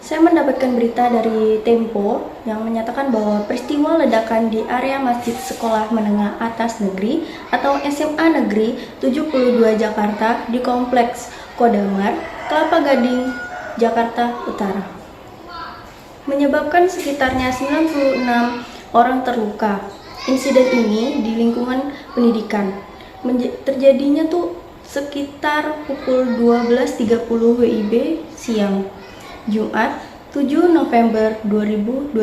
Saya mendapatkan berita dari Tempo yang menyatakan bahwa peristiwa ledakan di area Masjid Sekolah Menengah Atas Negeri atau SMA Negeri 72 Jakarta di Kompleks Kodamar, Kelapa Gading, Jakarta Utara, menyebabkan sekitarnya 96 orang terluka. Insiden ini di lingkungan pendidikan. Terjadinya tuh sekitar pukul 12.30 WIB siang, Jumat 7 November 2025.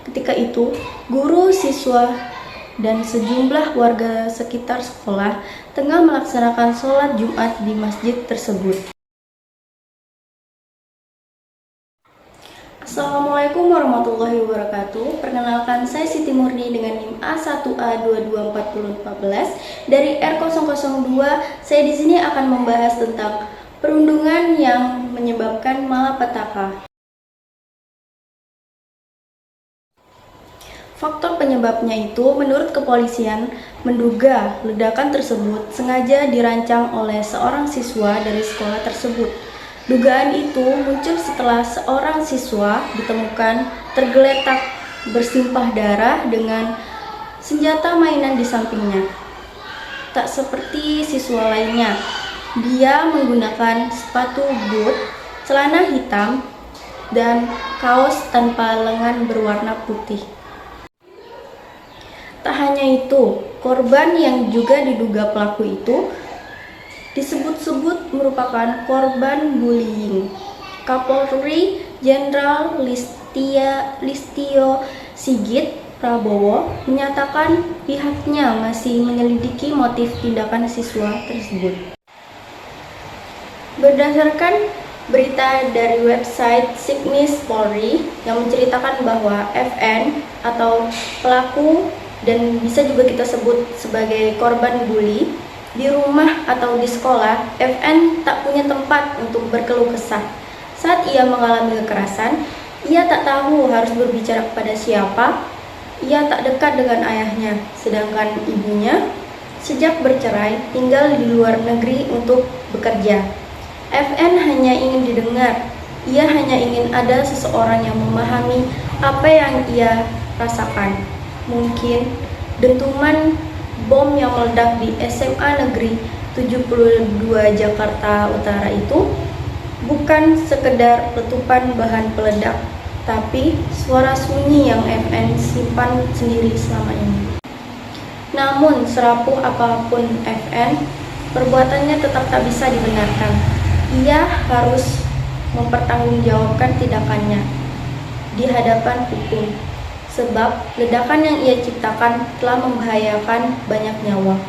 Ketika itu, guru, siswa, dan sejumlah warga sekitar sekolah tengah melaksanakan sholat Jumat di masjid tersebut. Assalamualaikum warahmatullahi wabarakatuh. Perkenalkan, saya Siti Murni dengan NIM A1A224014 dari R002. Saya di sini akan membahas tentang perundungan yang menyebabkan malapetaka. Faktor penyebabnya itu, menurut kepolisian, menduga ledakan tersebut sengaja dirancang oleh seorang siswa dari sekolah tersebut. Dugaan itu muncul setelah seorang siswa ditemukan tergeletak bersimpah darah dengan senjata mainan di sampingnya. Tak seperti siswa lainnya, dia menggunakan sepatu boot, celana hitam, dan kaos tanpa lengan berwarna putih. Tak hanya itu, korban yang juga diduga pelaku itu disebut-sebut merupakan korban bullying. Kapolri Jenderal Listio Sigit Prabowo menyatakan pihaknya masih menyelidiki motif tindakan siswa tersebut. Berdasarkan berita dari website Signis Polri yang menceritakan bahwa FN atau pelaku dan bisa juga kita sebut sebagai korban bully, di rumah atau di sekolah, FN tak punya tempat untuk berkeluh kesah. Saat ia mengalami kekerasan, ia tak tahu harus berbicara kepada siapa. Ia tak dekat dengan ayahnya, sedangkan ibunya sejak bercerai tinggal di luar negeri untuk bekerja. FN hanya ingin didengar. Ia hanya ingin ada seseorang yang memahami apa yang ia rasakan. Mungkin dentuman bom yang meledak di SMA Negeri 72 Jakarta Utara itu bukan sekedar letupan bahan peledak, tapi suara sunyi yang FN simpan sendiri selama ini. Namun, serapuh apapun FN, perbuatannya tetap tak bisa dibenarkan. Ia harus mempertanggungjawabkan tindakannya di hadapan hukum. Sebab ledakan yang ia ciptakan telah membahayakan banyak nyawa.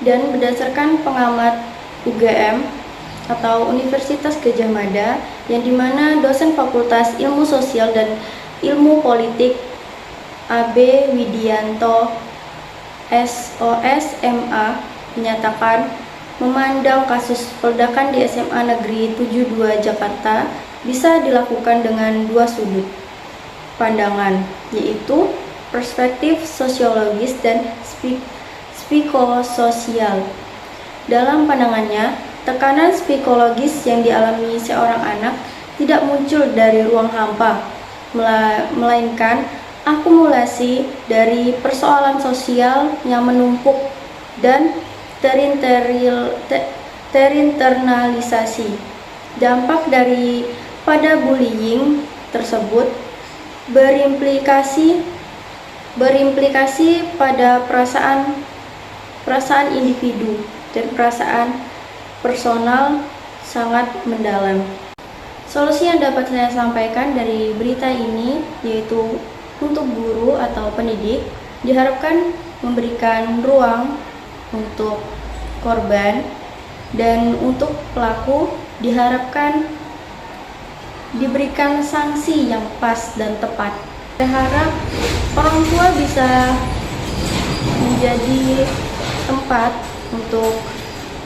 Dan berdasarkan pengamat UGM atau Universitas Gadjah Mada, yang dimana dosen Fakultas Ilmu Sosial dan Ilmu Politik AB Widianto SOSMA menyatakan memandang kasus peledakan di SMA Negeri 72 Jakarta bisa dilakukan dengan dua sudut pandangan, yaitu perspektif sosiologis dan psikososial. Dalam pandangannya, tekanan psikologis yang dialami seorang anak tidak muncul dari ruang hampa, melainkan akumulasi dari persoalan sosial yang menumpuk dan terinternalisasi. Dampak dari pada bullying tersebut berimplikasi pada perasaan individu dan perasaan personal sangat mendalam. Solusi yang dapat saya sampaikan dari berita ini yaitu untuk guru atau pendidik diharapkan memberikan ruang untuk korban, dan untuk pelaku diharapkan diberikan sanksi yang pas dan tepat. Saya harap orang tua bisa menjadi tempat untuk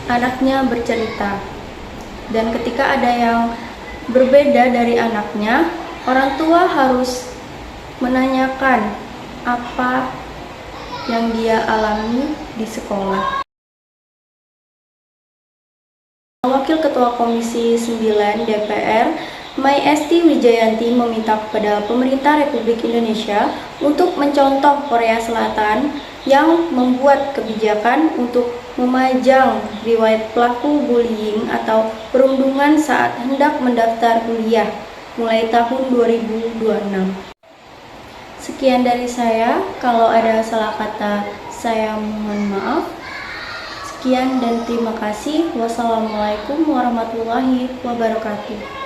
anaknya bercerita. Dan ketika ada yang berbeda dari anaknya, orang tua harus menanyakan apa yang dia alami di sekolah. Wakil Ketua Ketua Komisi 9 DPR, Mai Esti Wijayanti, meminta kepada pemerintah Republik Indonesia untuk mencontoh Korea Selatan yang membuat kebijakan untuk memajang riwayat pelaku bullying atau perundungan saat hendak mendaftar kuliah mulai tahun 2026. Sekian dari saya, kalau ada salah kata saya mohon maaf. Sekian dan terima kasih. Wassalamualaikum warahmatullahi wabarakatuh.